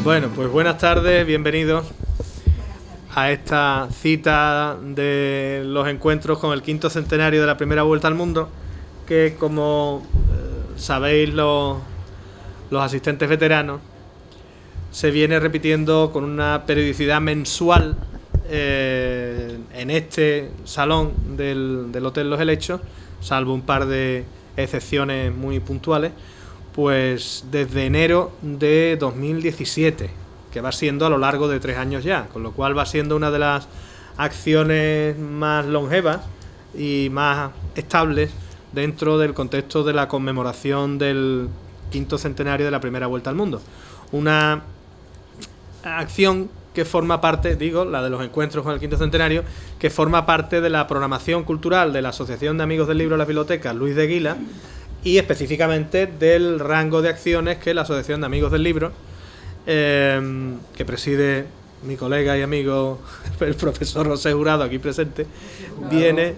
Bueno, pues buenas tardes, bienvenidos a esta cita de los encuentros con el quinto centenario de la primera vuelta al mundo, que como sabéis los asistentes veteranos, se viene repitiendo con una periodicidad mensual en este salón del Hotel Los Helechos, salvo un par de excepciones muy puntuales, pues desde enero de 2017, que va siendo a lo largo de 3 años ya, con lo cual va siendo una de las acciones más longevas y más estables dentro del contexto de la conmemoración del quinto centenario de la primera vuelta al mundo. Una acción que forma parte, la de los encuentros con el quinto centenario, que forma parte de la programación cultural de la Asociación de Amigos del Libro de las Bibliotecas Luis de Aguila, y específicamente del rango de acciones que la Asociación de Amigos del Libro, que preside mi colega y amigo el profesor José Jurado, aquí presente, viene...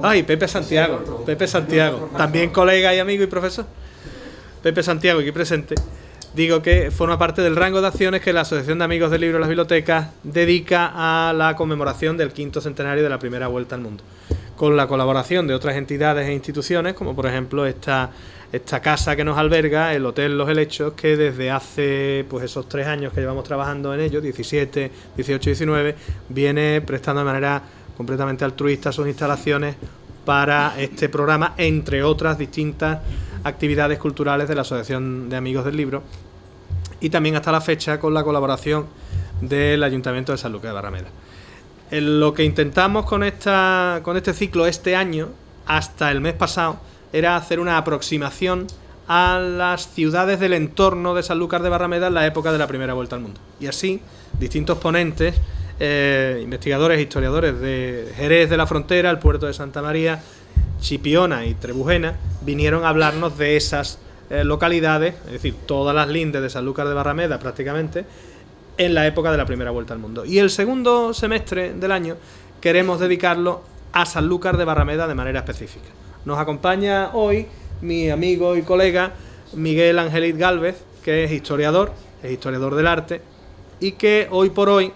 ¡Ay, Pepe Santiago! Pepe Santiago, también colega y amigo y profesor. Pepe Santiago, aquí presente. Digo que forma parte del rango de acciones que la Asociación de Amigos del Libro de las Bibliotecas dedica a la conmemoración del quinto centenario de la primera vuelta al mundo, con la colaboración de otras entidades e instituciones, como por ejemplo esta casa que nos alberga, el Hotel Los Helechos, que desde hace pues esos 3 años que llevamos trabajando en ello, 17, 18 y 19, viene prestando de manera completamente altruista sus instalaciones para este programa, entre otras distintas actividades culturales de la Asociación de Amigos del Libro, y también hasta la fecha con la colaboración del Ayuntamiento de Sanlúcar de Barrameda. Lo que intentamos con este ciclo este año, hasta el mes pasado, era hacer una aproximación a las ciudades del entorno de Sanlúcar de Barrameda en la época de la primera vuelta al mundo. Y así, distintos ponentes, investigadores e historiadores de Jerez de la Frontera, el puerto de Santa María, Chipiona y Trebujena, vinieron a hablarnos de esas localidades, es decir, todas las lindes de Sanlúcar de Barrameda prácticamente, en la época de la primera vuelta al mundo. Y el segundo semestre del año queremos dedicarlo a Sanlúcar de Barrameda de manera específica. Nos acompaña hoy mi amigo y colega Miguel Ángeliz Gálvez, que es historiador del arte, y que hoy por hoy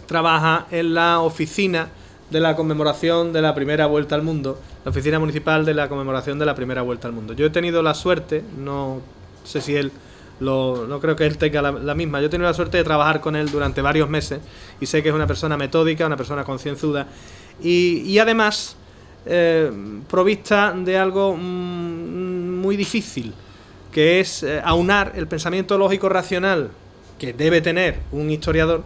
trabaja en la oficina de la conmemoración de la primera vuelta al mundo, la oficina municipal de la conmemoración de la primera vuelta al mundo. Yo he tenido la suerte, no sé si él no creo que él tenga la misma. Yo he tenido la suerte de trabajar con él durante varios meses y sé que es una persona metódica, una persona concienzuda y además provista de algo muy difícil, que es aunar el pensamiento lógico racional que debe tener un historiador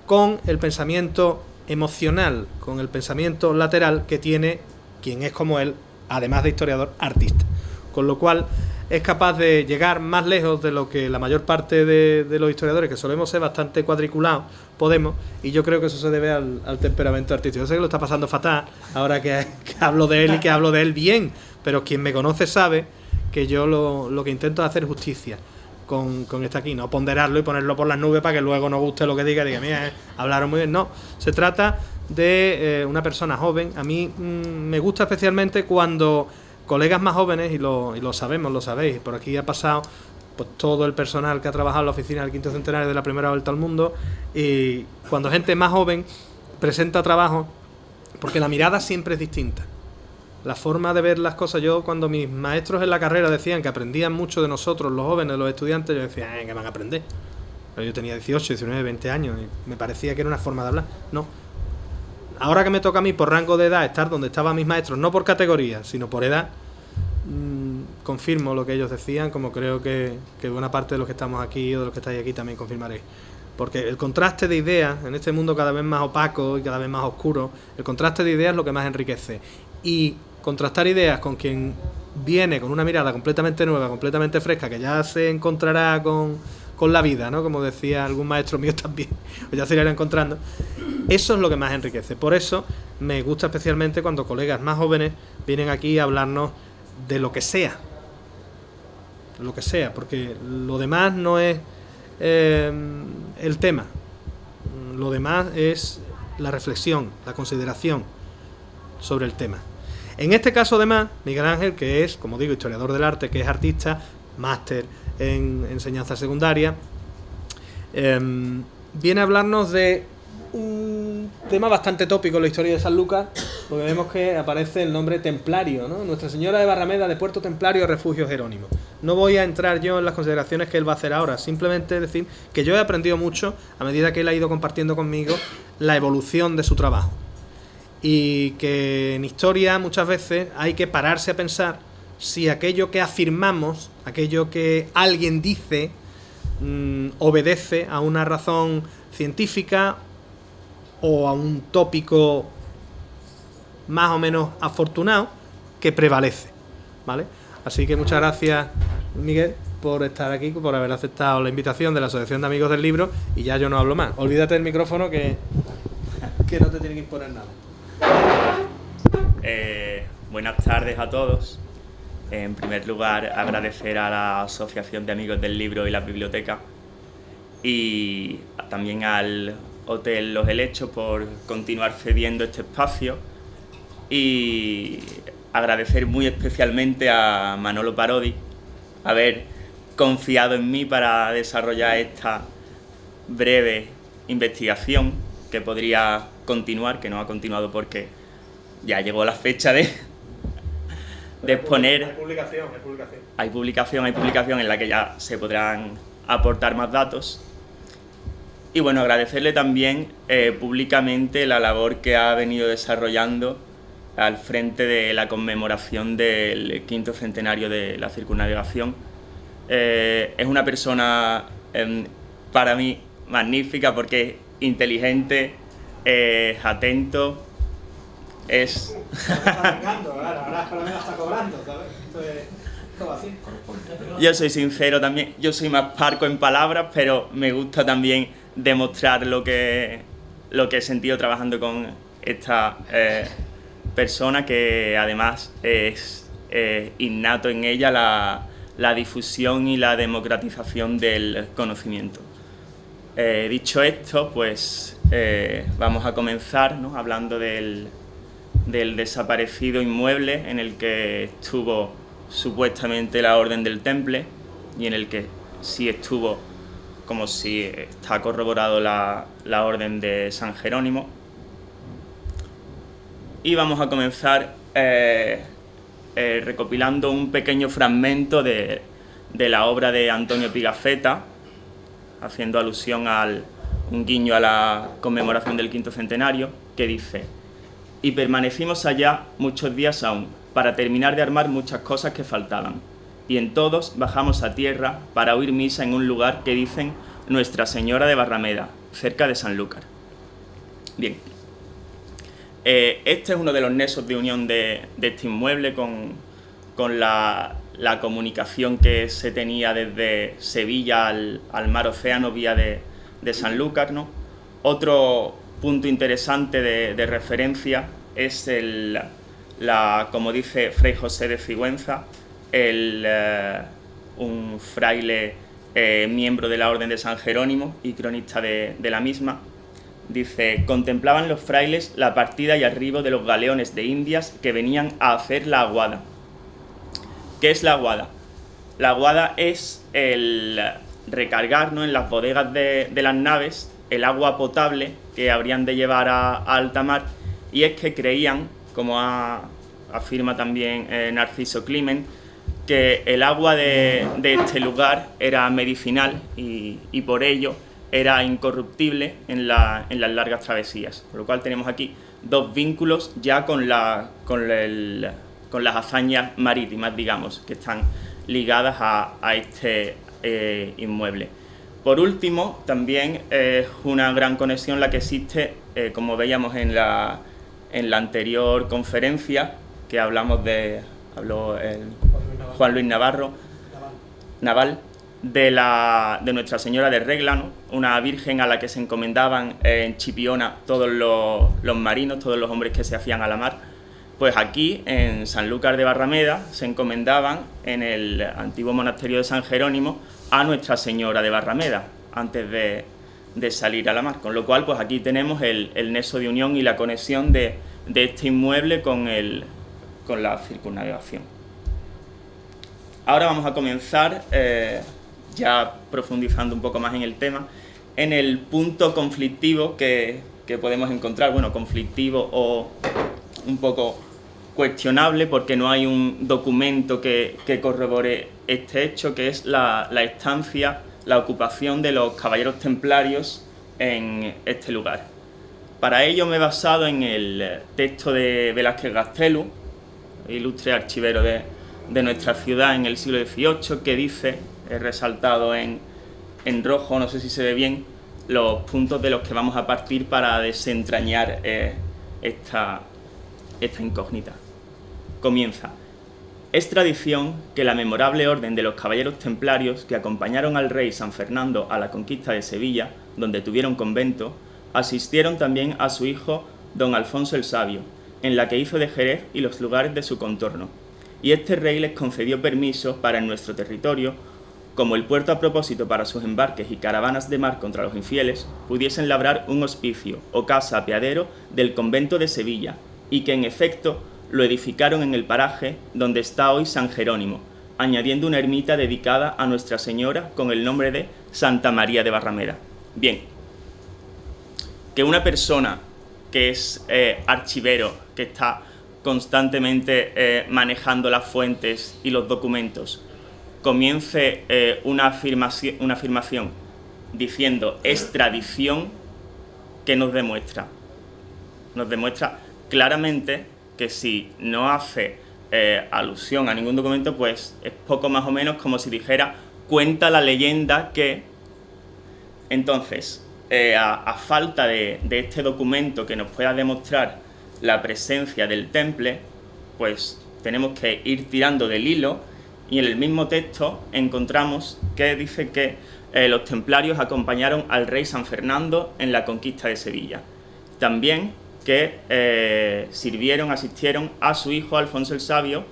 con el pensamiento emocional, con el pensamiento lateral que tiene quien es como él, además de historiador, artista. Con lo cual es capaz de llegar más lejos de lo que la mayor parte de los historiadores, que solemos ser bastante cuadriculados, podemos, y yo creo que eso se debe al temperamento artístico. Yo sé que lo está pasando fatal ahora que hablo de él y que hablo de él bien, pero quien me conoce sabe que yo lo que intento es hacer justicia con esto aquí, no ponderarlo y ponerlo por las nubes para que luego no guste lo que diga mira, hablaron muy bien. No, se trata de una persona joven. A mí me gusta especialmente cuando colegas más jóvenes, y lo sabemos, lo sabéis, por aquí ha pasado pues todo el personal que ha trabajado en la oficina del quinto centenario de la primera vuelta al mundo, y cuando gente más joven presenta trabajo, porque la mirada siempre es distinta, la forma de ver las cosas. Yo, cuando mis maestros en la carrera decían que aprendían mucho de nosotros, los jóvenes, los estudiantes, yo decía, ¿qué van a aprender? Pero yo tenía 18, 19, 20 años y me parecía que era una forma de hablar. No. Ahora que me toca a mí, por rango de edad, estar donde estaban mis maestros, no por categoría, sino por edad, confirmo lo que ellos decían, como creo que buena parte de los que estamos aquí o de los que estáis aquí también confirmaréis. Porque el contraste de ideas, en este mundo cada vez más opaco y cada vez más oscuro, el contraste de ideas es lo que más enriquece. Y contrastar ideas con quien viene con una mirada completamente nueva, completamente fresca, que ya se encontrará con la vida, ¿no? Como decía algún maestro mío también, o ya se irá encontrando. Eso es lo que más enriquece. Por eso me gusta especialmente cuando colegas más jóvenes vienen aquí a hablarnos de lo que sea, porque lo demás no es el tema. Lo demás es la reflexión, la consideración sobre el tema. En este caso, además, Miguel Ángel, que es, como digo, historiador del arte, que es artista, máster en enseñanza secundaria, viene a hablarnos de un tema bastante tópico en la historia de Sanlúcar, porque vemos que aparece el nombre templario, ¿no? Nuestra Señora de Barrameda, de Puerto Templario, Refugio Jerónimo. No voy a entrar yo en las consideraciones que él va a hacer ahora, simplemente decir que yo he aprendido mucho a medida que él ha ido compartiendo conmigo la evolución de su trabajo. Y que en historia muchas veces hay que pararse a pensar si aquello que afirmamos, aquello que alguien dice, obedece a una razón científica o a un tópico más o menos afortunado que prevalece, ¿vale? Así que muchas gracias, Miguel, por estar aquí, por haber aceptado la invitación de la Asociación de Amigos del Libro, y ya yo no hablo más. Olvídate del micrófono que no te tiene que imponer nada. Buenas tardes a todos. En primer lugar, agradecer a la Asociación de Amigos del Libro y la Biblioteca, y también al Hotel Los Helechos por continuar cediendo este espacio, y agradecer muy especialmente a Manolo Parodi haber confiado en mí para desarrollar esta breve investigación que podría continuar, que no ha continuado porque ya llegó la fecha de exponer. Hay publicación en la que ya se podrán aportar más datos. Y bueno, agradecerle también públicamente la labor que ha venido desarrollando al frente de la conmemoración del 5º centenario de la circunnavegación. Es una persona para mí magnífica porque es inteligente, atento, es... Yo soy sincero también, yo soy más parco en palabras, pero me gusta también demostrar lo que he sentido trabajando con esta persona, que además es innato en ella la difusión y la democratización del conocimiento. Dicho esto, pues vamos a comenzar, ¿no?, hablando del desaparecido inmueble en el que estuvo supuestamente la Orden del Temple, y en el que sí estuvo, como si está corroborado, la Orden de San Jerónimo. Y vamos a comenzar recopilando un pequeño fragmento de la obra de Antonio Pigafetta, haciendo alusión un guiño a la conmemoración del 5º centenario, que dice: «Y permanecimos allá muchos días aún, para terminar de armar muchas cosas que faltaban, y en todos bajamos a tierra para oír misa en un lugar que dicen Nuestra Señora de Barrameda, cerca de Sanlúcar». Bien, este es uno de los nexos de unión de este inmueble con la comunicación que se tenía desde Sevilla al mar Océano vía de Sanlúcar, ¿no? Otro punto interesante de referencia es como dice Fray José de Sigüenza, un fraile miembro de la Orden de San Jerónimo y cronista de la misma. Dice: «Contemplaban los frailes la partida y arribo de los galeones de Indias que venían a hacer la aguada». ¿Qué es la aguada? La aguada es el recargar, ¿no?, en las bodegas de las naves el agua potable que habrían de llevar a alta mar, y es que creían, como afirma también Narciso Climent, que el agua de este lugar era medicinal y por ello era incorruptible en las largas travesías. Por lo cual tenemos aquí dos vínculos ya con las hazañas marítimas, digamos, que están ligadas a este inmueble. Por último, también es una gran conexión la que existe, como veíamos en la anterior conferencia, que habló Juan Luis Naval, de Nuestra Señora de Regla, ¿no?, una virgen a la que se encomendaban en Chipiona todos los marinos, todos los hombres que se hacían a la mar. Pues aquí, en Sanlúcar de Barrameda, se encomendaban en el antiguo monasterio de San Jerónimo a Nuestra Señora de Barrameda, antes de salir a la mar. Con lo cual, pues aquí tenemos el nexo de unión y la conexión de este inmueble con la circunnavegación. Ahora vamos a comenzar, ya profundizando un poco más en el tema, en el punto conflictivo que podemos encontrar. Bueno, conflictivo o un poco cuestionable, porque no hay un documento que corrobore este hecho, que es la estancia, la ocupación de los caballeros templarios en este lugar. Para ello me he basado en el texto de Velázquez Gaztelu, ilustre archivero de nuestra ciudad en el siglo XVIII, que dice, he resaltado en rojo, no sé si se ve bien, los puntos de los que vamos a partir para desentrañar esta incógnita. Comienza. Es tradición que la memorable orden de los caballeros templarios que acompañaron al rey San Fernando a la conquista de Sevilla, donde tuvieron convento, asistieron también a su hijo don Alfonso el Sabio, en la que hizo de Jerez y los lugares de su contorno, y este rey les concedió permiso para en nuestro territorio, como el puerto a propósito para sus embarques y caravanas de mar contra los infieles, pudiesen labrar un hospicio o casa apeadero del convento de Sevilla, y que en efecto lo edificaron en el paraje donde está hoy San Jerónimo, añadiendo una ermita dedicada a Nuestra Señora con el nombre de Santa María de Barrameda. Bien, que una persona que es archivero, que está constantemente manejando las fuentes y los documentos, comience una afirmación diciendo es tradición, que nos demuestra claramente que si no hace alusión a ningún documento, pues es poco más o menos como si dijera cuenta la leyenda que. Entonces, a falta de este documento que nos pueda demostrar la presencia del temple, pues tenemos que ir tirando del hilo, y en el mismo texto encontramos que dice que los templarios acompañaron al rey San Fernando en la conquista de Sevilla. También que asistieron a su hijo Alfonso el Sabio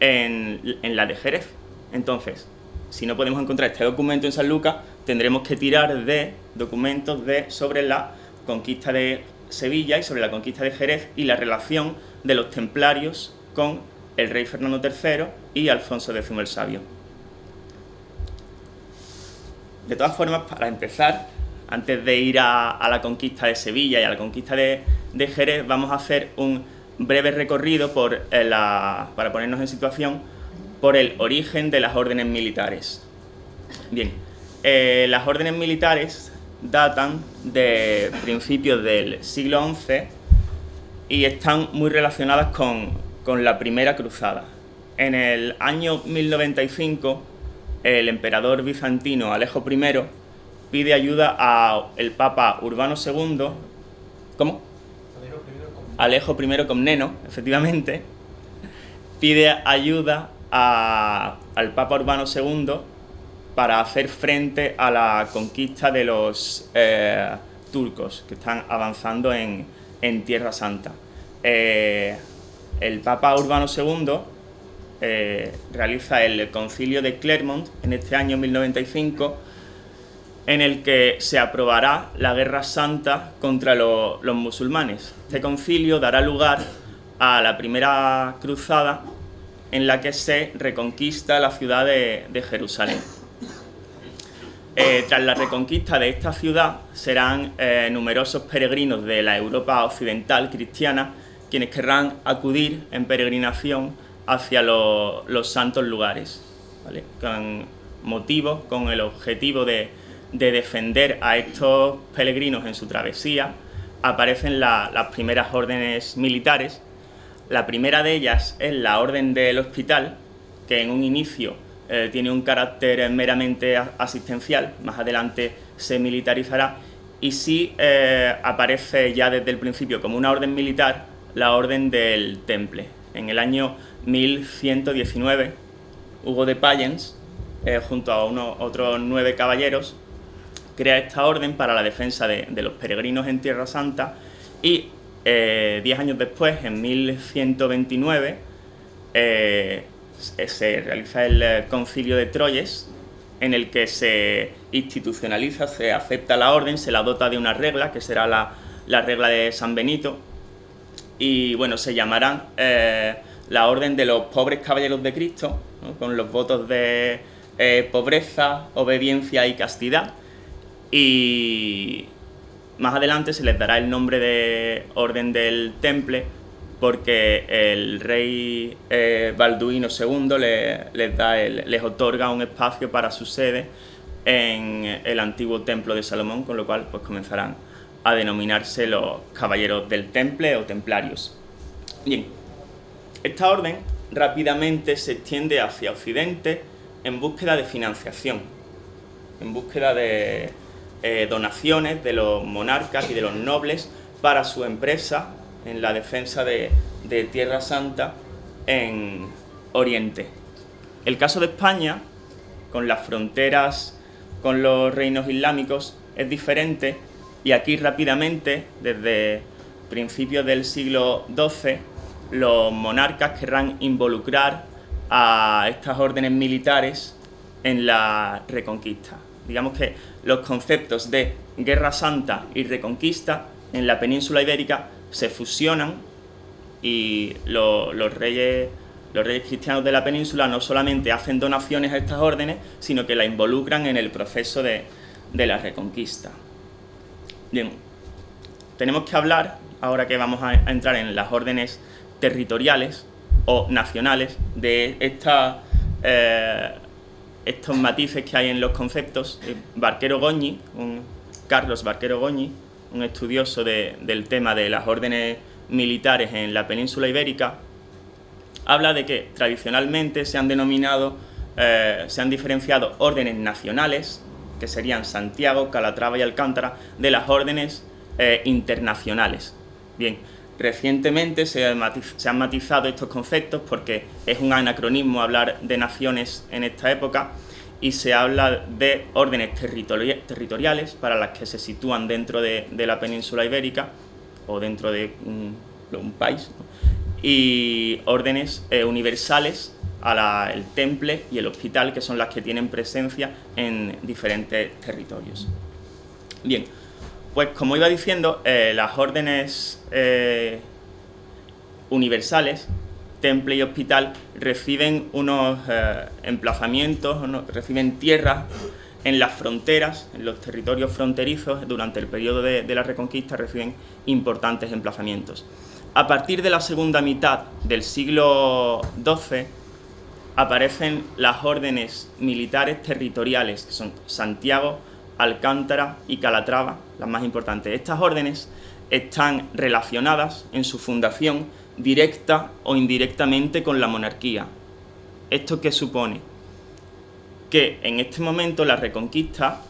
en la de Jerez. Entonces, si no podemos encontrar este documento en San Lucas, tendremos que tirar de documentos sobre la conquista de Sevilla y sobre la conquista de Jerez y la relación de los templarios con el rey Fernando III y Alfonso X el Sabio. De todas formas, para empezar, antes de ir a la conquista de Sevilla y a la conquista de Jerez, vamos a hacer un breve recorrido para ponernos en situación por el origen de las órdenes militares. Bien, las órdenes militares datan de principios del siglo XI y están muy relacionadas con la Primera Cruzada. En el año 1095, el emperador bizantino Alejo I pide ayuda al Papa Urbano II. ¿Cómo? Alejo I Comneno, efectivamente, pide ayuda al Papa Urbano II para hacer frente a la conquista de los turcos que están avanzando en Tierra Santa. El Papa Urbano II realiza el concilio de Clermont en este año 1095, en el que se aprobará la Guerra Santa contra los musulmanes. Este concilio dará lugar a la Primera Cruzada, en la que se reconquista la ciudad de Jerusalén. Tras la reconquista de esta ciudad, serán numerosos peregrinos de la Europa occidental cristiana quienes querrán acudir en peregrinación hacia los santos lugares, ¿vale? Con el objetivo de defender a estos peregrinos en su travesía, aparecen las primeras órdenes militares. La primera de ellas es la Orden del Hospital, que en un inicio tiene un carácter meramente asistencial, más adelante se militarizará, y sí aparece ya desde el principio como una orden militar la Orden del Temple. En el año 1119, Hugo de Payens, junto a otros 9 caballeros, crea esta orden para la defensa de los peregrinos en Tierra Santa, y 10 años después, en 1129, se realiza el concilio de Troyes, en el que se institucionaliza, se acepta la orden, se la dota de una regla, que será la regla de San Benito, y bueno, se llamarán la Orden de los Pobres Caballeros de Cristo, ¿no?, con los votos de pobreza, obediencia y castidad, y más adelante se les dará el nombre de Orden del Temple, porque el rey Balduino II les otorga un espacio para su sede en el antiguo templo de Salomón, con lo cual pues comenzarán a denominarse los Caballeros del Temple o Templarios. Bien, esta orden rápidamente se extiende hacia Occidente en búsqueda de financiación, en búsqueda de donaciones de los monarcas y de los nobles para su empresa en la defensa de Tierra Santa en Oriente. El caso de España, con las fronteras con los reinos islámicos, es diferente, y aquí rápidamente, desde principios del siglo XII, los monarcas querrán involucrar a estas órdenes militares en la Reconquista. Digamos que los conceptos de Guerra Santa y Reconquista en la península ibérica se fusionan, y los reyes cristianos de la península no solamente hacen donaciones a estas órdenes, sino que la involucran en el proceso de la Reconquista. Bien, tenemos que hablar, ahora que vamos a entrar en las órdenes territoriales o nacionales, de estos matices que hay en los conceptos. Barquero Goñi, Carlos Barquero Goñi, un estudioso del tema de las órdenes militares en la península ibérica, habla de que tradicionalmente se han diferenciado órdenes nacionales, que serían Santiago, Calatrava y Alcántara, de las órdenes internacionales. Bien, recientemente se han matizado estos conceptos porque es un anacronismo hablar de naciones en esta época, y se habla de órdenes territoriales para las que se sitúan dentro de la península ibérica o dentro de un país, ¿no?, y órdenes universales el temple y el hospital, que son las que tienen presencia en diferentes territorios. Bien, pues como iba diciendo, las órdenes universales, temple y hospital, reciben unos emplazamientos, reciben tierras en las fronteras, en los territorios fronterizos. Durante el periodo de la Reconquista reciben importantes emplazamientos. A partir de la segunda mitad del siglo XII aparecen las órdenes militares territoriales, que son Santiago, Alcántara y Calatrava, las más importantes. Estas órdenes están relacionadas en su fundación directa o indirectamente con la monarquía. ¿Esto qué supone? Que en este momento la Reconquista,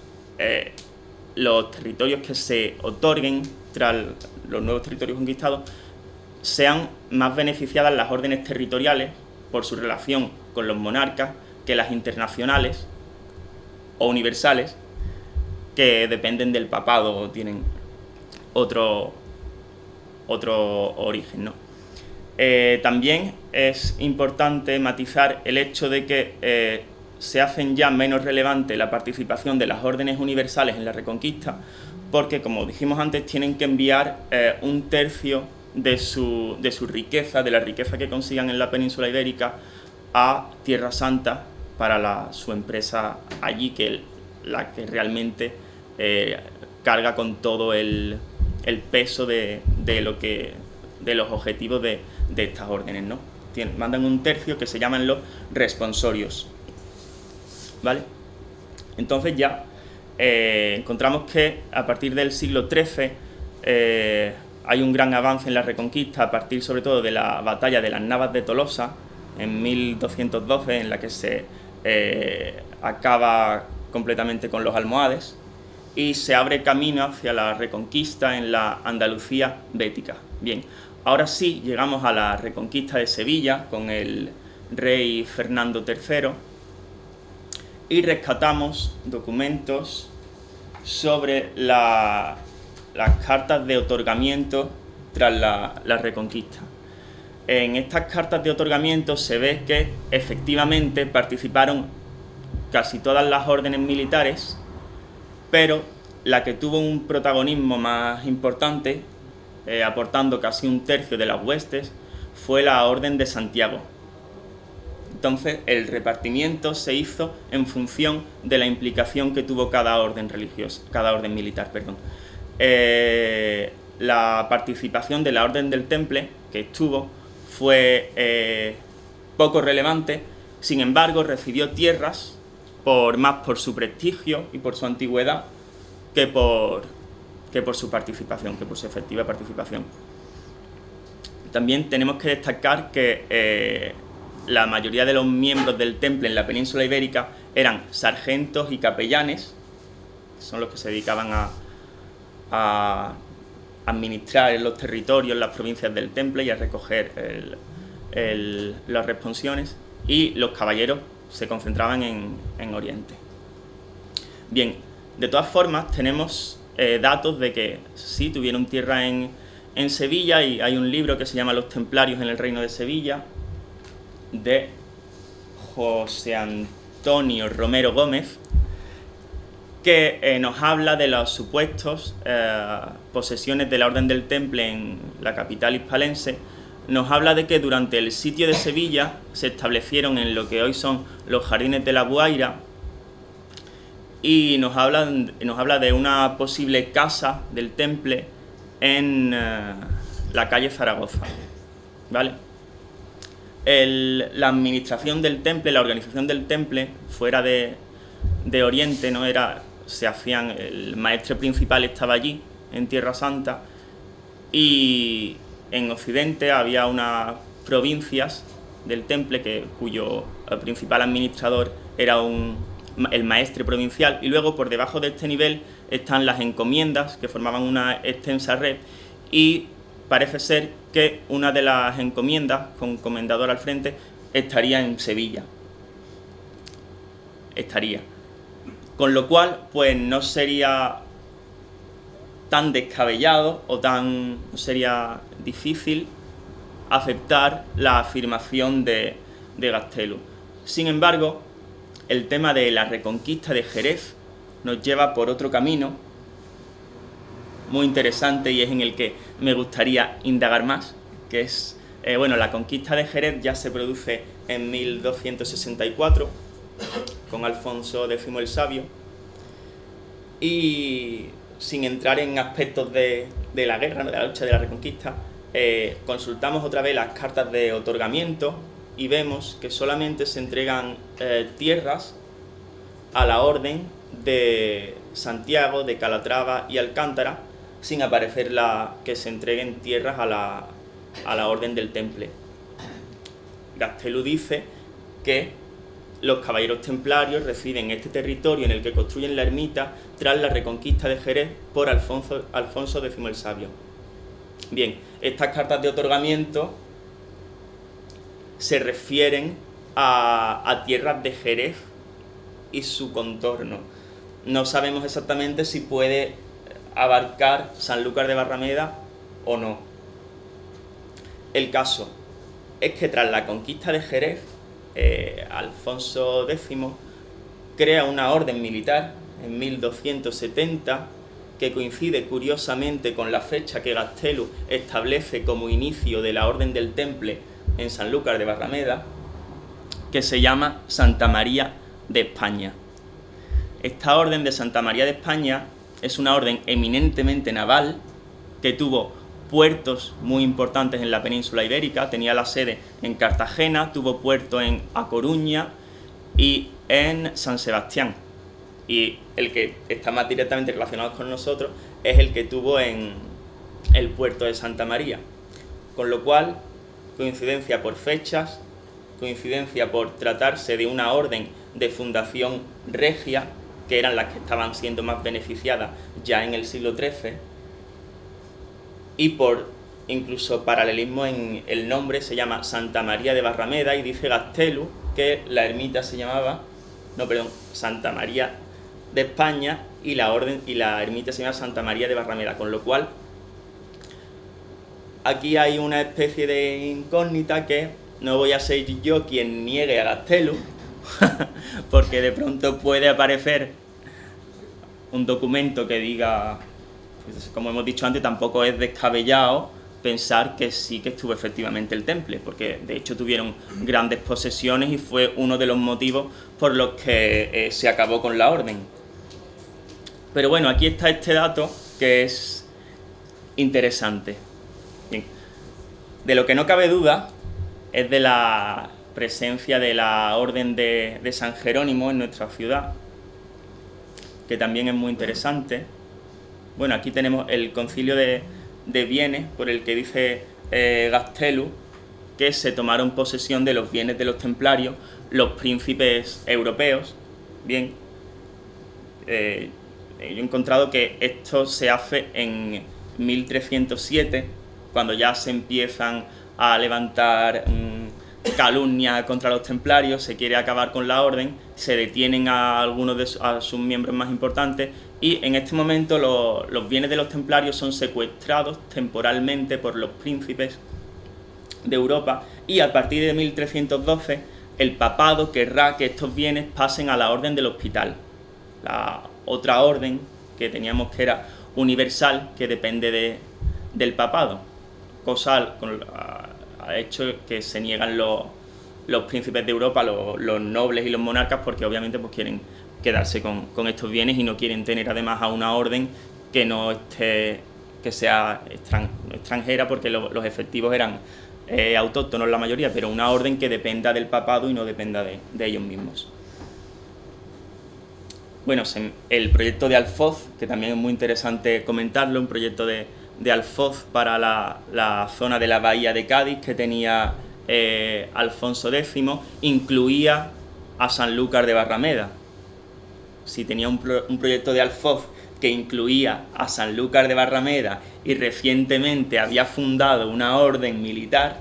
los territorios que se otorguen tras los nuevos territorios conquistados, sean más beneficiadas las órdenes territoriales por su relación con los monarcas que las internacionales o universales, que dependen del papado o tienen otro origen, ¿no? También es importante matizar el hecho de que se hacen ya menos relevante la participación de las órdenes universales en la Reconquista, porque, como dijimos antes, tienen que enviar un tercio de su riqueza, de la riqueza que consigan en la península ibérica, a Tierra Santa para su empresa allí, que la que realmente carga con todo el peso de los objetivos de estas órdenes, ¿no? Mandan un tercio, que se llaman los responsorios, ¿vale? Entonces ya encontramos que a partir del siglo XIII hay un gran avance en la Reconquista, a partir sobre todo de la batalla de las Navas de Tolosa en 1212, en la que se acaba completamente con los almohades y se abre camino hacia la Reconquista en la Andalucía bética. Bien, ahora sí llegamos a la Reconquista de Sevilla con el rey Fernando III y rescatamos documentos sobre las cartas de otorgamiento tras la Reconquista. En estas cartas de otorgamiento se ve que efectivamente participaron casi todas las órdenes militares, pero la que tuvo un protagonismo más importante, aportando casi un tercio de las huestes, fue la Orden de Santiago. Entonces, el repartimiento se hizo en función de la implicación que tuvo cada orden religiosa, cada orden militar, perdón. La participación de la Orden del Temple, que estuvo, fue poco relevante. Sin embargo, recibió tierras más por su prestigio y por su antigüedad que por su participación, que por su efectiva participación. También tenemos que destacar que la mayoría de los miembros del Temple en la península ibérica eran sargentos y capellanes, que son los que se dedicaban a administrar los territorios, las provincias del Temple y a recoger las responsiones, y los caballeros se concentraban en Oriente. Bien, de todas formas tenemos datos de que sí tuvieron tierra en Sevilla, y hay un libro que se llama Los Templarios en el Reino de Sevilla, de José Antonio Romero Gómez, que nos habla de los supuestos posesiones de la Orden del Temple en la capital hispalense. Nos habla de que durante el sitio de Sevilla se establecieron en lo que hoy son los Jardines de la Guaira, y nos habla de una posible casa del Temple en la calle Zaragoza, ¿vale? La administración del Temple, la organización del Temple fuera de Oriente no era, el maestre principal estaba allí en Tierra Santa, y en Occidente había unas provincias del Temple cuyo principal administrador era el maestre provincial, y luego por debajo de este nivel están las encomiendas, que formaban una extensa red, y parece ser que una de las encomiendas, con comendador al frente, estaría en Sevilla. Con lo cual, pues no sería tan descabellado no sería difícil aceptar la afirmación de Gastelu. Sin embargo, el tema de la reconquista de Jerez nos lleva por otro camino muy interesante, y es en el que me gustaría indagar más, que es, la conquista de Jerez ya se produce en 1264 con Alfonso X el Sabio, y sin entrar en aspectos de la guerra, de la lucha de la reconquista, consultamos otra vez las cartas de otorgamiento y vemos que solamente se entregan tierras a la orden de Santiago, de Calatrava y Alcántara, sin aparecer que se entreguen tierras a la orden del Temple. Gastelu dice que los caballeros templarios reciben este territorio en el que construyen la ermita tras la reconquista de Jerez por Alfonso X el Sabio. Bien, estas cartas de otorgamiento se refieren a tierras de Jerez y su contorno. No sabemos exactamente si puede abarcar Sanlúcar de Barrameda o no. El caso es que tras la conquista de Jerez, Alfonso X crea una orden militar en 1270 que coincide curiosamente con la fecha que Gastelu establece como inicio de la Orden del Temple en Sanlúcar de Barrameda, que se llama Santa María de España. Esta Orden de Santa María de España es una orden eminentemente naval que tuvo puertos muy importantes en la península ibérica. Tenía la sede en Cartagena, tuvo puerto en A Coruña y en San Sebastián. Y el que está más directamente relacionado con nosotros es el que tuvo en el puerto de Santa María. Con lo cual, coincidencia por fechas, coincidencia por tratarse de una orden de fundación regia, que eran las que estaban siendo más beneficiadas ya en el siglo XIII, y por incluso paralelismo en el nombre, se llama Santa María de Barrameda, y dice Gastelu que la ermita se llamaba, Santa María de España, y la ermita se llama Santa María de Barrameda, con lo cual aquí hay una especie de incógnita que no voy a ser yo quien niegue a Gastelu, porque de pronto puede aparecer un documento que diga, pues, como hemos dicho antes, tampoco es descabellado pensar que sí que estuvo efectivamente el temple, porque de hecho tuvieron grandes posesiones y fue uno de los motivos por los que se acabó con la orden. Pero bueno, aquí está este dato que es interesante. Bien. De lo que no cabe duda es de la presencia de la Orden de San Jerónimo en nuestra ciudad, que también es muy interesante. Bueno, aquí tenemos el Concilio de Viene, por el que dice Gastelu que se tomaron posesión de los bienes de los templarios los príncipes europeos. Bien, yo he encontrado que esto se hace en 1307, cuando ya se empiezan a levantar calumnias contra los templarios, se quiere acabar con la orden, se detienen a algunos de sus miembros más importantes y en este momento los bienes de los templarios son secuestrados temporalmente por los príncipes de Europa y a partir de 1312 el papado querrá que estos bienes pasen a la Orden del Hospital, la otra orden que teníamos que era universal, que depende del papado, cosa ha hecho que se niegan los príncipes de Europa, los nobles y los monarcas, porque obviamente pues quieren quedarse con estos bienes y no quieren tener además a una orden que no esté, que sea extranjera, porque los efectivos eran autóctonos la mayoría, pero una orden que dependa del papado y no dependa de ellos mismos. Bueno, el proyecto de Alfoz, que también es muy interesante comentarlo, un proyecto de Alfoz para la zona de la bahía de Cádiz que tenía Alfonso X, incluía a Sanlúcar de Barrameda. Si tenía un proyecto de Alfoz que incluía a Sanlúcar de Barrameda y recientemente había fundado una orden militar,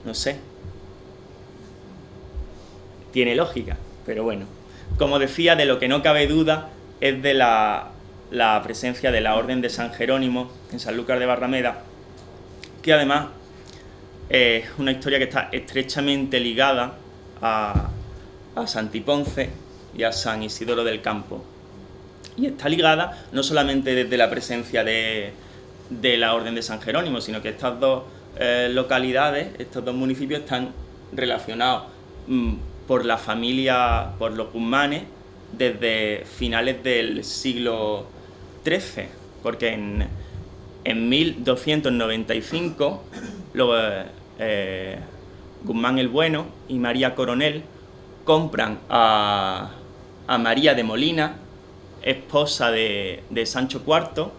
no sé, tiene lógica, pero bueno. Como decía, de lo que no cabe duda es de la presencia de la Orden de San Jerónimo en Sanlúcar de Barrameda, que además es una historia que está estrechamente ligada a Santiponce y a San Isidoro del Campo. Y está ligada no solamente desde la presencia de la Orden de San Jerónimo, sino que estas dos localidades, estos dos municipios están relacionados por la familia, por los Guzmanes, desde finales del siglo XIII, porque en 1295 Guzmán el Bueno y María Coronel compran a María de Molina, esposa de Sancho IV,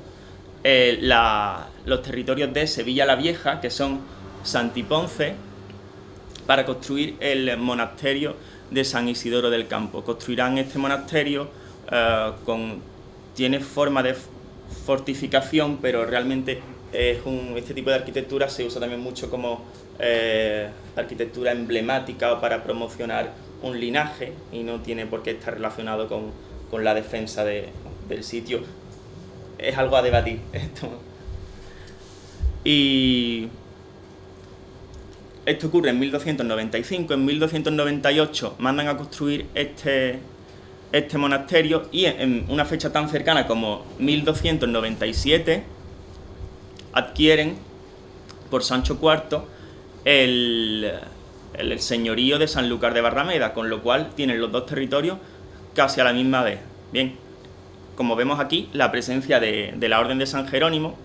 los territorios de Sevilla la Vieja, que son Santiponce, para construir el monasterio de San Isidoro del Campo. Construirán este monasterio tiene forma de fortificación, pero realmente este tipo de arquitectura se usa también mucho como arquitectura emblemática o para promocionar un linaje y no tiene por qué estar relacionado con la defensa del sitio. Es algo a debatir esto. Y esto ocurre en 1295, en 1298 mandan a construir este monasterio y en una fecha tan cercana como 1297 adquieren por Sancho IV el señorío de Sanlúcar de Barrameda, con lo cual tienen los dos territorios casi a la misma vez. Bien, como vemos aquí, la presencia de la Orden de San Jerónimo,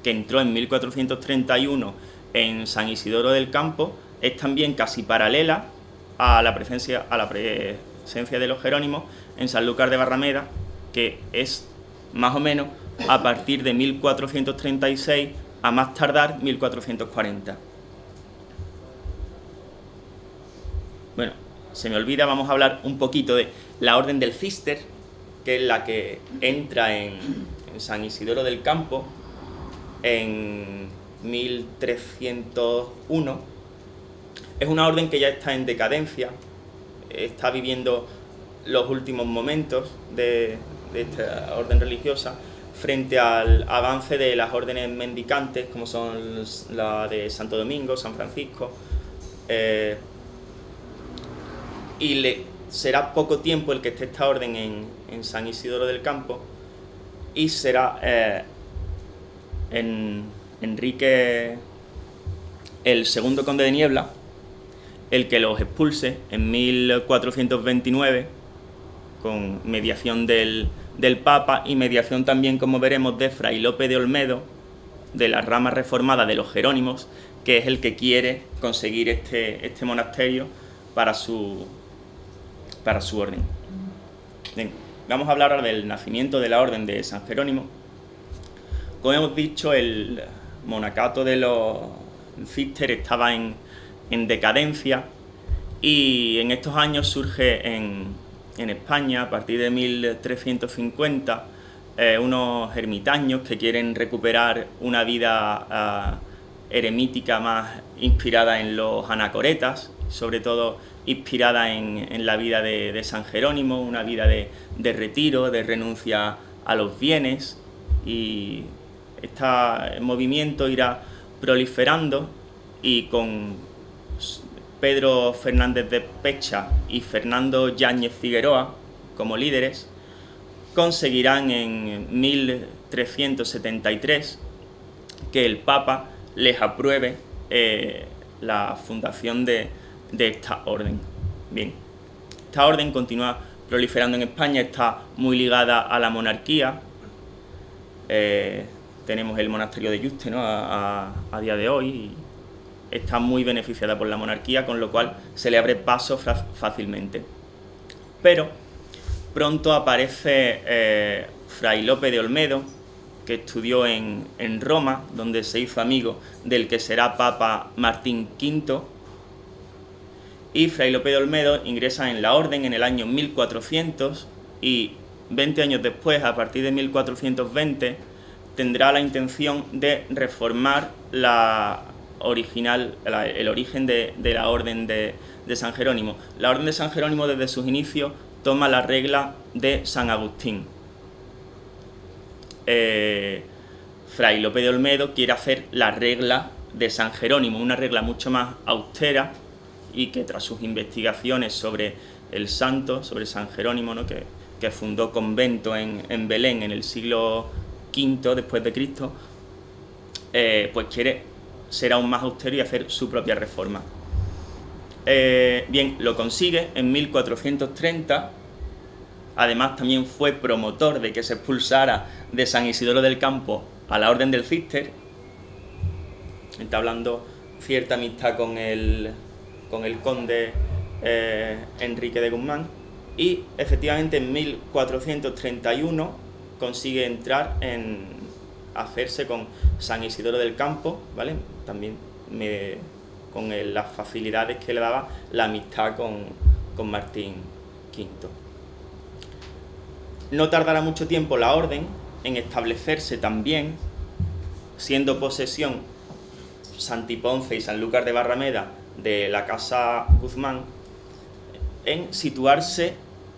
que entró en 1431 en San Isidoro del Campo, es también casi paralela a la presencia de los Jerónimos en Sanlúcar de Barrameda, que es más o menos a partir de 1436 a más tardar 1440. Bueno, se me olvida, vamos a hablar un poquito de la Orden del Císter, que es la que entra en San Isidoro del Campo en 1301. Es una orden que ya está en decadencia, está viviendo los últimos momentos de esta orden religiosa frente al avance de las órdenes mendicantes, como son la de Santo Domingo, San Francisco, y será poco tiempo el que esté esta orden en San Isidoro del Campo, y será Enrique el segundo conde de Niebla el que los expulse en 1429 con mediación del Papa y mediación también, como veremos, de Fray Lope de Olmedo, de la rama reformada de los Jerónimos, que es el que quiere conseguir este monasterio para su orden. Bien, vamos a hablar ahora del nacimiento de la orden de San Jerónimo. Como hemos dicho, el monacato de los Cister estaba en decadencia, y en estos años surge en España, a partir de 1350, unos ermitaños que quieren recuperar una vida eremítica más inspirada en los anacoretas, sobre todo inspirada en la vida de San Jerónimo, una vida de retiro, de renuncia a los bienes, y este movimiento irá proliferando, y con Pedro Fernández de Pecha y Fernando Yáñez Figueroa como líderes, conseguirán en 1373 que el Papa les apruebe la fundación de esta orden. Bien, esta orden continúa proliferando en España, está muy ligada a la monarquía. Tenemos el monasterio de Yuste, ¿no?, a día de hoy, y está muy beneficiada por la monarquía, con lo cual se le abre paso fácilmente. Pero pronto aparece Fray Lope de Olmedo, que estudió en Roma, donde se hizo amigo del que será Papa Martín V, y Fray Lope de Olmedo ingresa en la orden en el año 1400, y 20 años después, a partir de 1420, tendrá la intención de reformar el origen de la orden de San Jerónimo. La orden de San Jerónimo, desde sus inicios, toma la regla de San Agustín. Fray Lope de Olmedo quiere hacer la regla de San Jerónimo, una regla mucho más austera, y que tras sus investigaciones sobre el santo, sobre San Jerónimo, ¿no?, que fundó convento en Belén en el siglo V después de Cristo, pues quiere ser aún más austero y hacer su propia reforma. Bien, lo consigue en 1430. Además, también fue promotor de que se expulsara de San Isidoro del Campo a la Orden del Císter, entablando cierta amistad con el conde Enrique de Guzmán, y efectivamente en 1431 consigue entrar hacerse con San Isidoro del Campo, ¿vale? También con las facilidades que le daba la amistad con Martín V. No tardará mucho tiempo la orden en establecerse también, siendo posesión Santiponce y Sanlúcar de Barrameda de la Casa Guzmán, en situarse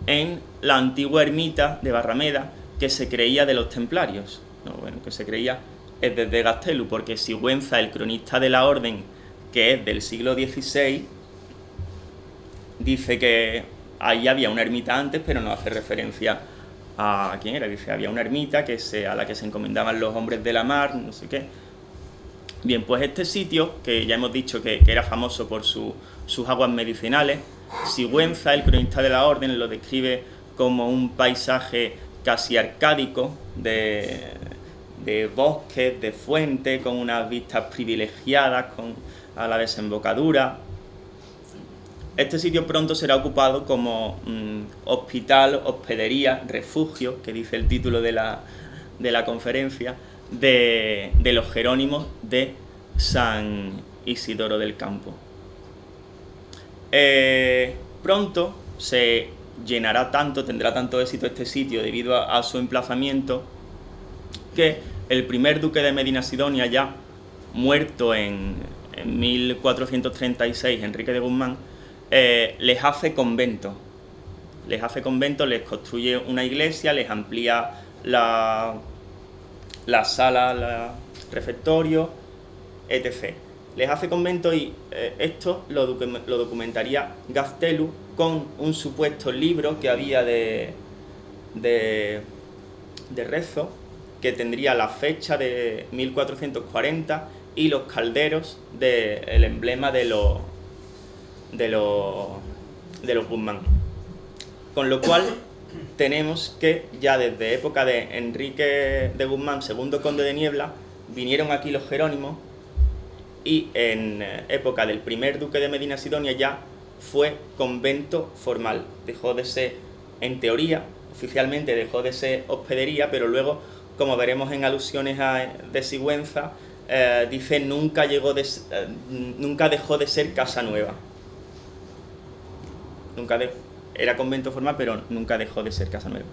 en la antigua ermita de Barrameda, que se creía de los templarios. No, bueno, que se creía es desde Gastelu, porque Sigüenza, el cronista de la orden, que es del siglo XVI, dice que ahí había una ermita antes, pero no hace referencia a quién era. Dice, había una ermita a la que se encomendaban los hombres de la mar, no sé qué. Bien, pues este sitio, que ya hemos dicho que era famoso por sus aguas medicinales, Sigüenza, el cronista de la orden, lo describe como un paisaje casi arcádico, de bosques, de fuentes, con unas vistas privilegiadas a la desembocadura. Este sitio pronto será ocupado como hospital, hospedería, refugio, que dice el título de la conferencia, de los Jerónimos de San Isidoro del Campo. Pronto se llenará tanto, tendrá tanto éxito este sitio debido a su emplazamiento, que el primer duque de Medina Sidonia, ya muerto en 1436, Enrique de Guzmán, les hace convento. Les construye una iglesia, les amplía la sala, el refectorio, etc. Les hace convento y esto lo documentaría Gaztelu con un supuesto libro que había de rezo, que tendría la fecha de 1440 y los calderos del emblema de los Guzmán. Con lo cual tenemos que ya desde época de Enrique de Guzmán, segundo conde de Niebla, vinieron aquí los Jerónimos, y en época del primer duque de Medina Sidonia ya fue convento formal. Dejó de ser, en teoría, oficialmente dejó de ser hospedería, pero luego, como veremos en alusiones de Sigüenza, dice nunca dejó de ser casa nueva. Era convento formal, pero nunca dejó de ser casa nueva.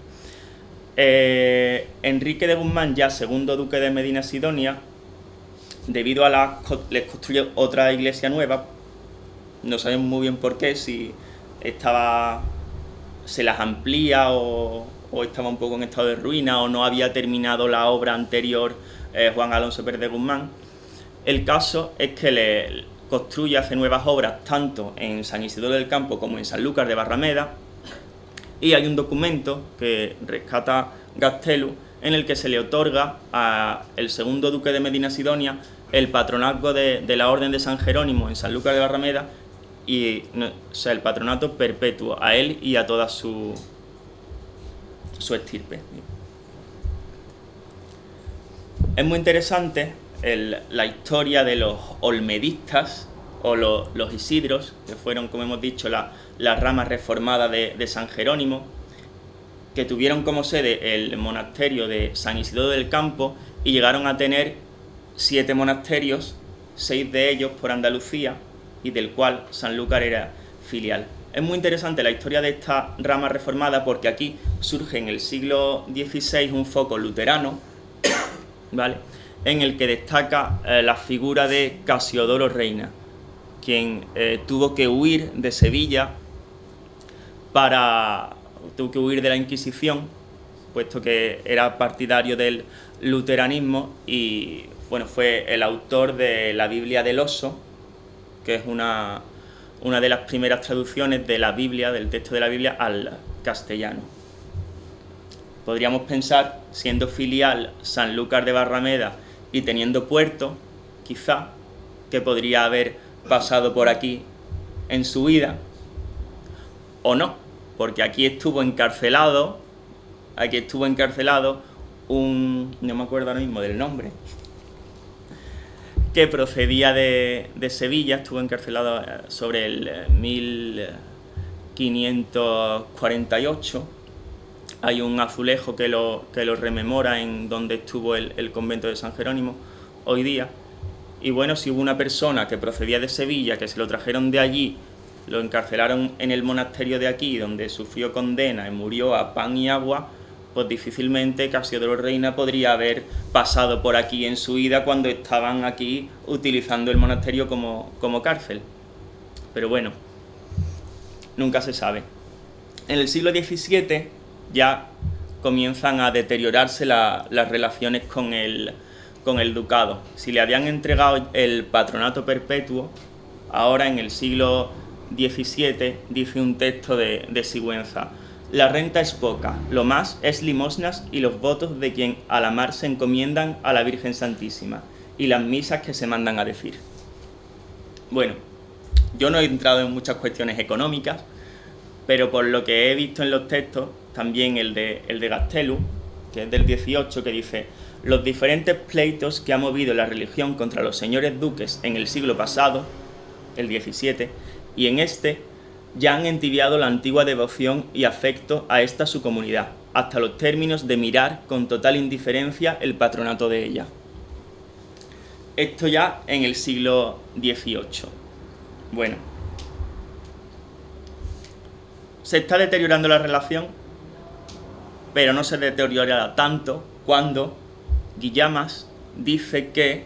Enrique de Guzmán, ya segundo duque de Medina Sidonia, debido a les construye otra iglesia nueva. No sabemos muy bien por qué, si se las amplía o estaba un poco en estado de ruina, o no había terminado la obra anterior Juan Alonso Pérez de Guzmán. El caso es que hace nuevas obras tanto en San Isidoro del Campo como en Sanlúcar de Barrameda, y hay un documento que rescata Gaztelu en el que se le otorga al segundo duque de Medina Sidonia el patronazgo de la Orden de San Jerónimo en Sanlúcar de Barrameda, o sea, el patronato perpetuo a él y a toda su estirpe. Es muy interesante la historia de los olmedistas o los isidros, que fueron, como hemos dicho, la rama reformada de San Jerónimo, que tuvieron como sede el monasterio de San Isidoro del Campo y llegaron a tener 7 monasterios, 6 de ellos por Andalucía, y del cual Sanlúcar era filial. Es muy interesante la historia de esta rama reformada porque aquí surge en el siglo XVI un foco luterano, ¿vale?, en el que destaca la figura de Casiodoro Reina, quien tuvo que huir de Sevilla tuvo que huir de la Inquisición, puesto que era partidario del luteranismo, y bueno, fue el autor de la Biblia del Oso, que es una de las primeras traducciones de la Biblia, del texto de la Biblia, al castellano. Podríamos pensar, siendo filial Sanlúcar de Barrameda y teniendo puerto, quizá, que podría haber pasado por aquí en su vida, o no, porque aquí estuvo encarcelado no me acuerdo ahora mismo del nombre, que procedía de Sevilla, estuvo encarcelado sobre el 1548. Hay un azulejo que lo rememora en donde estuvo el convento de San Jerónimo hoy día. Y bueno, si hubo una persona que procedía de Sevilla, que se lo trajeron de allí, lo encarcelaron en el monasterio de aquí, donde sufrió condena y murió a pan y agua, pues difícilmente Casiodoro Reina podría haber pasado por aquí en su vida cuando estaban aquí utilizando el monasterio como cárcel. Pero bueno, nunca se sabe. En el siglo XVII ya comienzan a deteriorarse las relaciones con el ducado. Si le habían entregado el patronato perpetuo, ahora en el siglo XVII dice un texto de Sigüenza: la renta es poca, lo más es limosnas y los votos de quien a la mar se encomiendan a la Virgen Santísima, y las misas que se mandan a decir. Bueno, yo no he entrado en muchas cuestiones económicas, pero por lo que he visto en los textos, también el de Gaztelu, que es del 18, que dice: los diferentes pleitos que ha movido la religión contra los señores duques en el siglo pasado, el 17, y en este, ya han entibiado la antigua devoción y afecto a esta su comunidad, hasta los términos de mirar con total indiferencia el patronato de ella. Esto ya en el siglo XVIII. Bueno, se está deteriorando la relación, pero no se deteriorará tanto cuando Guillamas dice que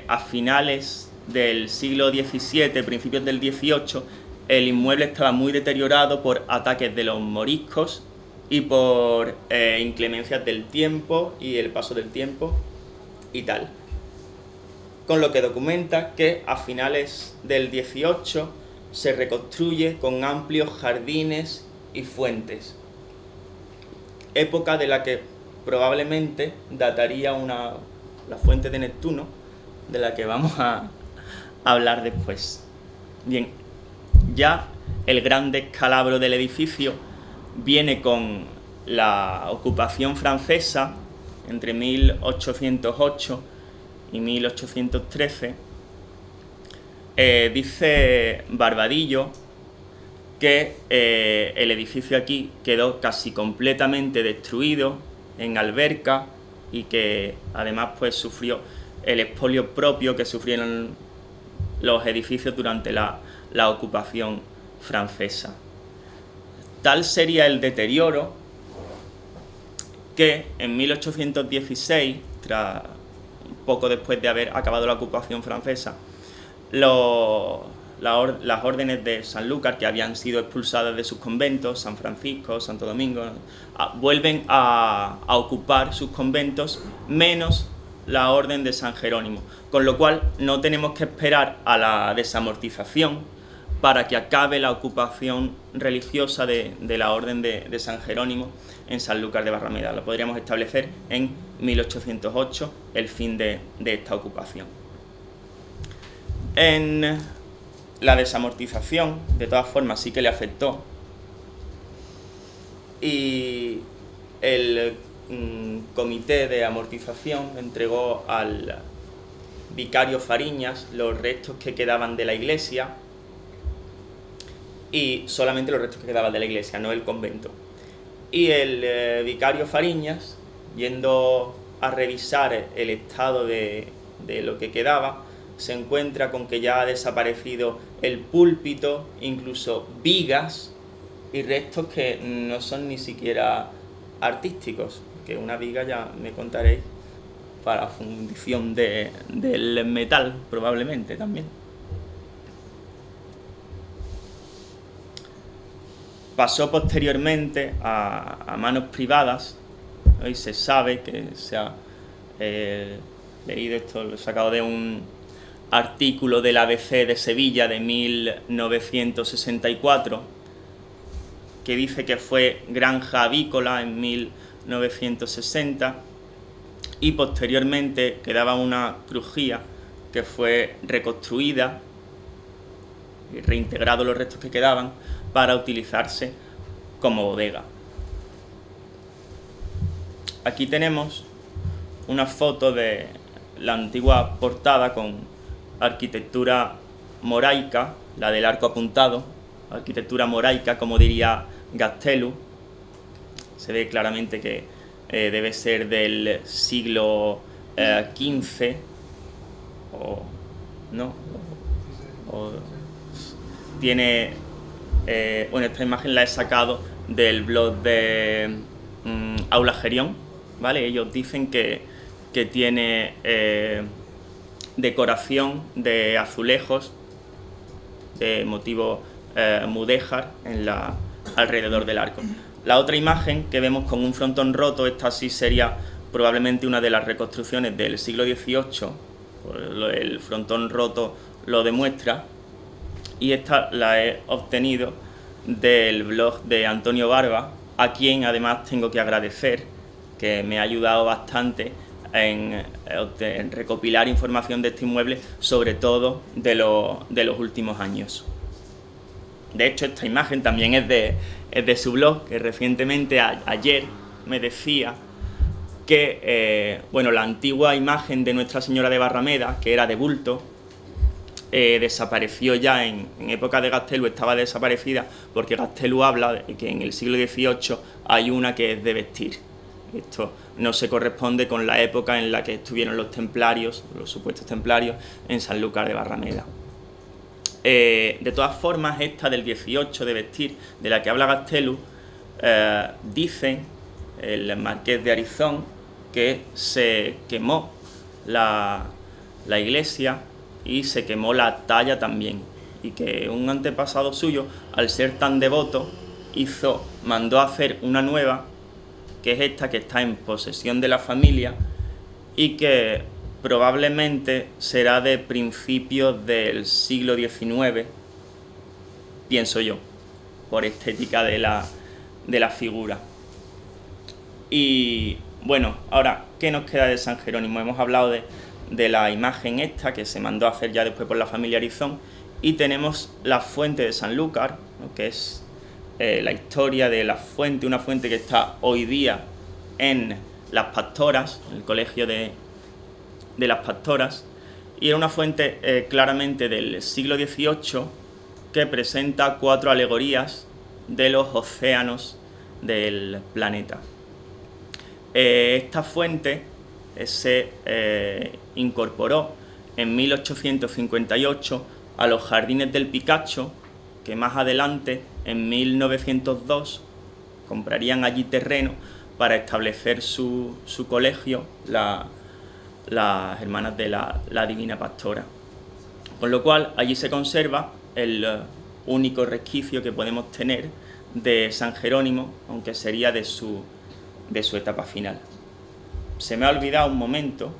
a finales del siglo XVII, principios del XVIII, el inmueble estaba muy deteriorado por ataques de los moriscos y por inclemencias del tiempo y el paso del tiempo y tal. con lo que documenta que a finales del 18 se reconstruye con amplios jardines y fuentes, época de la que probablemente dataría la fuente de Neptuno, de la que vamos a hablar después. Bien, ya el gran descalabro del edificio viene con la ocupación francesa entre 1808 y 1813. Dice Barbadillo que el edificio aquí quedó casi completamente destruido en alberca y que además pues sufrió el expolio propio que sufrieron los edificios durante la ocupación francesa. Tal sería el deterioro que en 1816, poco después de haber acabado la ocupación francesa, las órdenes de Sanlúcar, que habían sido expulsadas de sus conventos, San Francisco, Santo Domingo, vuelven a ocupar sus conventos, menos la orden de San Jerónimo, con lo cual no tenemos que esperar a la desamortización para que acabe la ocupación religiosa de la orden de San Jerónimo en Sanlúcar de Barrameda. Lo podríamos establecer en 1808, el fin de esta ocupación. En la desamortización, de todas formas, sí que le afectó, y el comité de amortización entregó al vicario Fariñas los restos que quedaban de la iglesia, y solamente los restos que quedaban de la iglesia, no el convento. Y el vicario Fariñas, yendo a revisar el estado de lo que quedaba, se encuentra con que ya ha desaparecido el púlpito, incluso vigas y restos que no son ni siquiera artísticos, que una viga ya me contaréis para fundición del metal probablemente también. Pasó posteriormente a manos privadas. Hoy se sabe que se ha leído esto, lo he sacado de un artículo del ABC de Sevilla de 1964, que dice que fue granja avícola en 1960 y posteriormente quedaba una crujía que fue reconstruida y reintegrado los restos que quedaban para utilizarse como bodega. Aquí tenemos una foto de la antigua portada con arquitectura moraica, la del arco apuntado, arquitectura moraica, como diría Gastelu. Se ve claramente que debe ser del siglo XV, o no, tiene, bueno, esta imagen la he sacado del blog de Aula Gerión, ¿vale? Ellos dicen que tiene decoración de azulejos de motivo mudéjar alrededor del arco. La otra imagen que vemos con un frontón roto, esta sí sería probablemente una de las reconstrucciones del siglo XVIII, el frontón roto lo demuestra, y esta la he obtenido del blog de Antonio Barba, a quien además tengo que agradecer, que me ha ayudado bastante en recopilar información de este inmueble, sobre todo de los últimos años. De hecho, esta imagen también es de su blog, que recientemente, ayer, me decía que bueno, la antigua imagen de Nuestra Señora de Barrameda, que era de bulto, desapareció ya en época de Gastelu, estaba desaparecida porque Gastelu habla de que en el siglo XVIII hay una que es de vestir. Esto no se corresponde con la época en la que estuvieron los templarios, los supuestos templarios, en Sanlúcar de Barrameda. De todas formas, esta del 18 de vestir, de la que habla Gastelu, dice el marqués de Arizón que se quemó la iglesia y se quemó la talla también, y que un antepasado suyo, al ser tan devoto, mandó a hacer una nueva, que es esta, que está en posesión de la familia y que probablemente será de principios del siglo XIX, pienso yo, por estética de la figura. Y bueno, ahora, ¿qué nos queda de San Jerónimo? Hemos hablado de la imagen esta, que se mandó a hacer ya después por la familia Arizón, y tenemos la fuente de Sanlúcar, ¿no?, que es la historia de la fuente, una fuente que está hoy día en Las Pastoras, en el colegio de las Pastoras, y era una fuente claramente del siglo XVIII que presenta 4 alegorías de los océanos del planeta. Esta fuente se incorporó en 1858 a los Jardines del Picacho, que más adelante, en 1902, comprarían allí terreno para establecer su colegio, las Hermanas de la Divina Pastora. Con lo cual, allí se conserva el único resquicio que podemos tener de San Jerónimo, aunque sería de su etapa final. Se me ha olvidado un momento,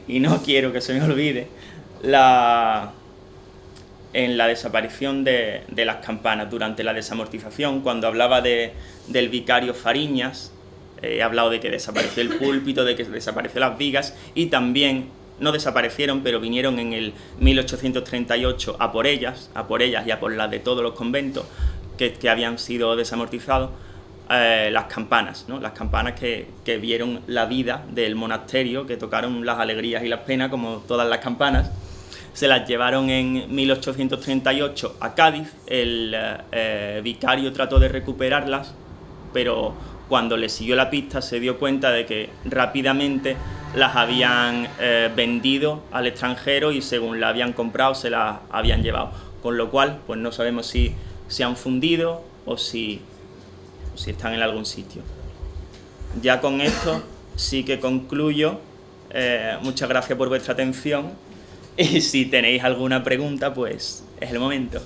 y no quiero que se me olvide, en la desaparición de las campanas, durante la desamortización, cuando hablaba del vicario Fariñas, he hablado de que desapareció el púlpito, de que desapareció las vigas, y también no desaparecieron, pero vinieron en el 1838 a por ellas y a por las de todos los conventos que habían sido desamortizados, las campanas, ¿no? Las campanas que vieron la vida del monasterio, que tocaron las alegrías y las penas, como todas las campanas. Se las llevaron en 1838 a Cádiz. El vicario trató de recuperarlas, pero cuando le siguió la pista se dio cuenta de que rápidamente las habían vendido al extranjero, y según la habían comprado se las habían llevado. Con lo cual, pues no sabemos si se han fundido o si están en algún sitio. Ya con esto sí que concluyo. Muchas gracias por vuestra atención, y si tenéis alguna pregunta, pues es el momento.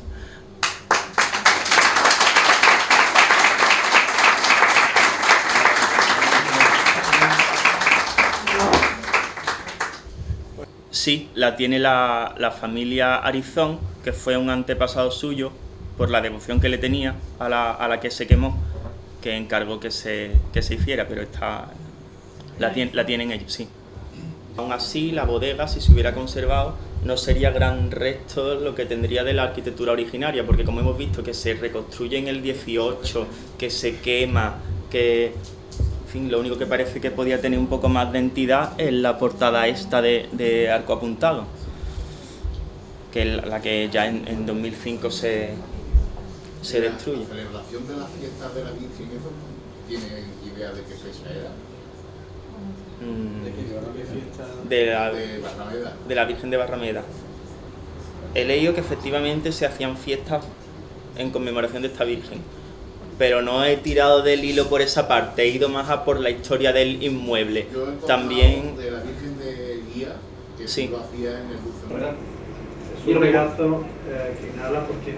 Sí, la tiene la familia Arizón, que fue un antepasado suyo, por la devoción que le tenía a la que se quemó, que encargó que se hiciera, pero la tienen ellos, sí. Aún así, la bodega, si se hubiera conservado, no sería gran resto lo que tendría de la arquitectura originaria, porque como hemos visto que se reconstruye en el 18, que se quema, que... En fin, lo único que parece que podía tener un poco más de entidad es la portada esta de arco apuntado, que es la que ya en 2005 se destruye. ¿La celebración de las fiestas de la Virgen, eso tiene idea de qué fecha era? De la Virgen de Barrameda. He leído que efectivamente se hacían fiestas en conmemoración de esta Virgen, pero no he tirado del hilo por esa parte, he ido más a por la historia del inmueble. Yo he también de la Virgen de Guía, que sí lo hacía en el Dulce. Es un regazo quien habla, porque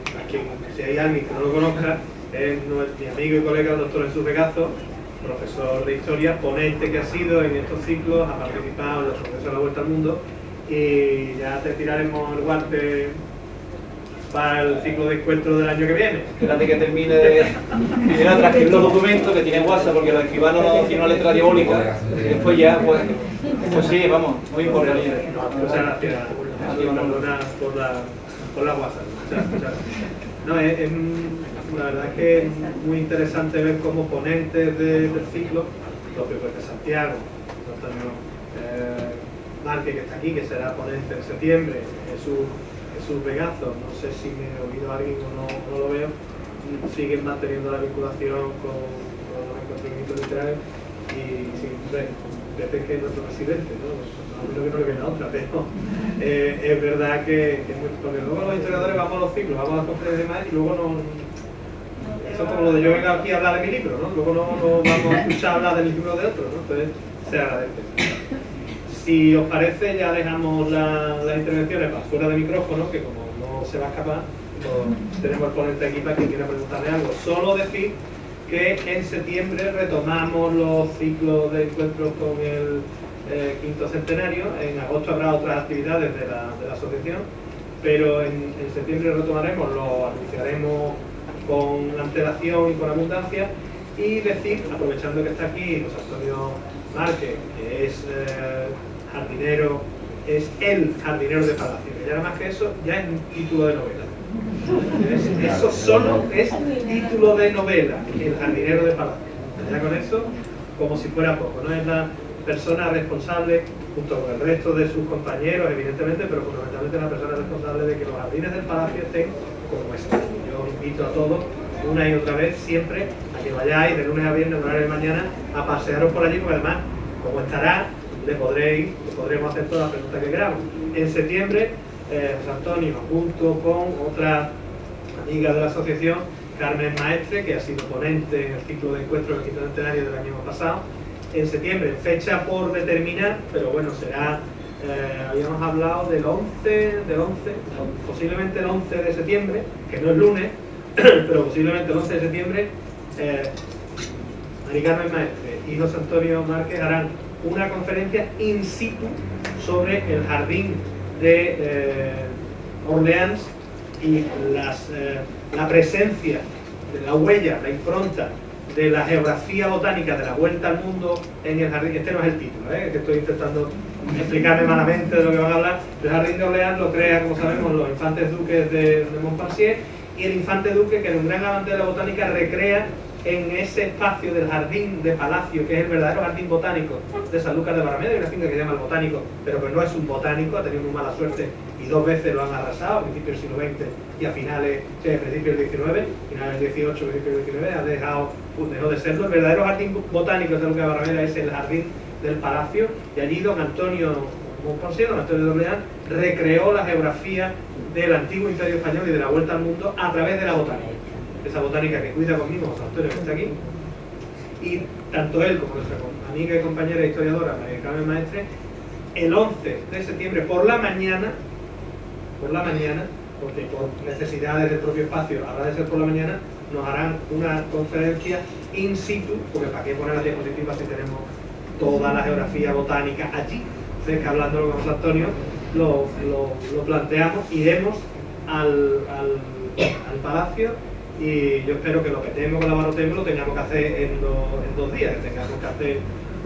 si hay alguien que no lo conozca, es mi amigo y colega el doctor Jesús Regazo, profesor de historia, ponente que ha sido en estos ciclos, ha participado en los procesos de la Vuelta al Mundo, y ya te tiraremos el guante para el ciclo de encuentro del año que viene. Espérate que termine de transcribir los documentos que tiene WhatsApp, porque los escribanos no tienen una letra diabólica, y después ya, pues sí, vamos, muy importante. Muchas gracias por la WhatsApp. Muchas gracias. No, la verdad es que es muy interesante ver cómo ponentes del ciclo, propio pues de Santiago, Antonio Márquez, que está aquí, que será ponente en septiembre, Jesús Regazo, no sé si me he oído a alguien o no lo veo, siguen manteniendo la vinculación con los encuentros literarios, y veces que es nuestro presidente, ¿no? A mí no que no le viene a otra, pero es verdad que es muy... Porque luego los historiadores vamos a los ciclos, vamos a las conferencias y demás, y luego no... Eso es como lo de yo vengo aquí a hablar de mi libro, ¿no? Luego no vamos a escuchar hablar del libro de otro, ¿no? Entonces se agradece. Si os parece, ya dejamos las intervenciones para fuera de micrófono, que como no se va a escapar, pues tenemos el ponente aquí para quien quiera preguntarle algo. Solo decir que en septiembre retomamos los ciclos de encuentros con quinto centenario. En agosto habrá otras actividades de la asociación, pero en septiembre retomaremos, lo anunciaremos con antelación y con abundancia. Y decir, aprovechando que está aquí José Antonio Márquez, que es jardinero, es el jardinero de Palacio, que ya nada más que eso ya es un título de novela. Eso solo es título de novela, el jardinero de Palacio. Ya con eso, como si fuera poco, ¿no? Es la persona responsable, junto con el resto de sus compañeros, evidentemente, pero fundamentalmente la persona responsable de que los jardines del Palacio estén como están. Yo os invito a todos, una y otra vez, siempre, a que vayáis de lunes a viernes, de horario de mañana, a pasearos por allí, porque además, como estará, le podremos hacer todas las preguntas que queramos. En septiembre, José Antonio, junto con otra amiga de la asociación, Carmen Maestre, que ha sido ponente en el ciclo de encuentros del quinto centenario del año pasado, en septiembre, fecha por determinar, pero bueno, será, habíamos hablado del 11, posiblemente el 11 de septiembre, que no es lunes, pero posiblemente el 11 de septiembre, Mari Carmen Maestre y José Antonio Márquez harán una conferencia in situ sobre el jardín de Orleans y la presencia de la huella, la impronta de la geografía botánica de la vuelta al mundo en el jardín. Este no es el título, que estoy intentando explicarme malamente de lo que van a hablar. El jardín de Orleans lo crea, como sabemos, los infantes duques de Montpensier, y el infante duque, que es un gran amante de la botánica, recrea en ese espacio del jardín de Palacio, que es el verdadero jardín botánico de San Lucas de Barrameda. Hay una finca que se llama El Botánico, pero que no es un botánico, ha tenido muy mala suerte y 2 veces lo han arrasado, a principios del siglo XX y a principios del XIX, finales del XVIII, principios del XIX, dejó de serlo. El verdadero jardín botánico de San Lucas de Barrameda es el jardín del Palacio, y allí don Antonio Montpensier, don Antonio de Orleans, recreó la geografía del antiguo Imperio Español y de la vuelta al mundo a través de la botánica. Esa botánica que cuida conmigo, José Antonio, que está aquí, y tanto él como nuestra amiga y compañera historiadora María Carmen Maestre, el 11 de septiembre por la mañana, porque por necesidades del propio espacio habrá de ser por la mañana, nos harán una conferencia in situ, porque para qué poner las diapositivas si tenemos toda la geografía botánica allí. Entonces, que hablándolo con José Antonio, lo planteamos, iremos al Palacio, y yo espero que lo petemos, que lo abarrotemos, lo tengamos que hacer en 2 días, que tengamos que hacer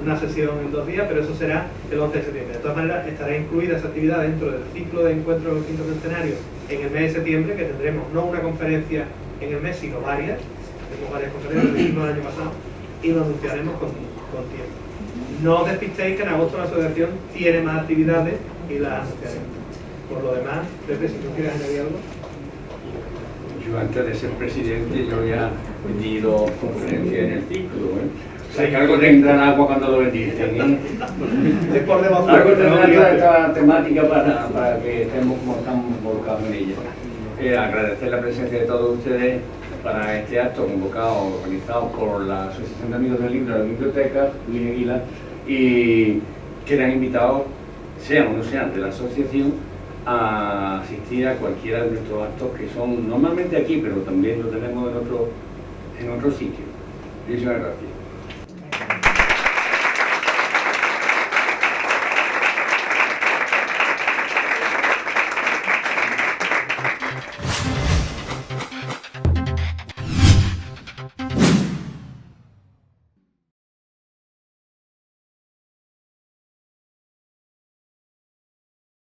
una sesión en 2 días, pero eso será el 11 de septiembre. De todas maneras, estará incluida esa actividad dentro del ciclo de encuentros del quinto centenario en el mes de septiembre, que tendremos no una conferencia en el mes, sino varias. Tenemos varias conferencias del ciclo del año pasado, y lo anunciaremos con tiempo. No os despistéis que en agosto la asociación tiene más actividades y las anunciaremos. Por lo demás, Pepe, si tú quieres añadir algo. Yo antes de ser presidente yo había vendido conferencias en el ciclo, Sí, algo tendrán agua cuando lo bendicen, Es por debajo. algo tendrán esta temática para que estemos como estamos volcados en ella. Agradecer la presencia de todos ustedes para este acto convocado, organizado por la Asociación de Amigos del Libro de la Biblioteca, Luis Aguilar, y que le han invitado, sean o no sean de la asociación, a asistir a cualquiera de nuestros actos, que son normalmente aquí, pero también lo tenemos en otros sitios. Muchísimas gracias.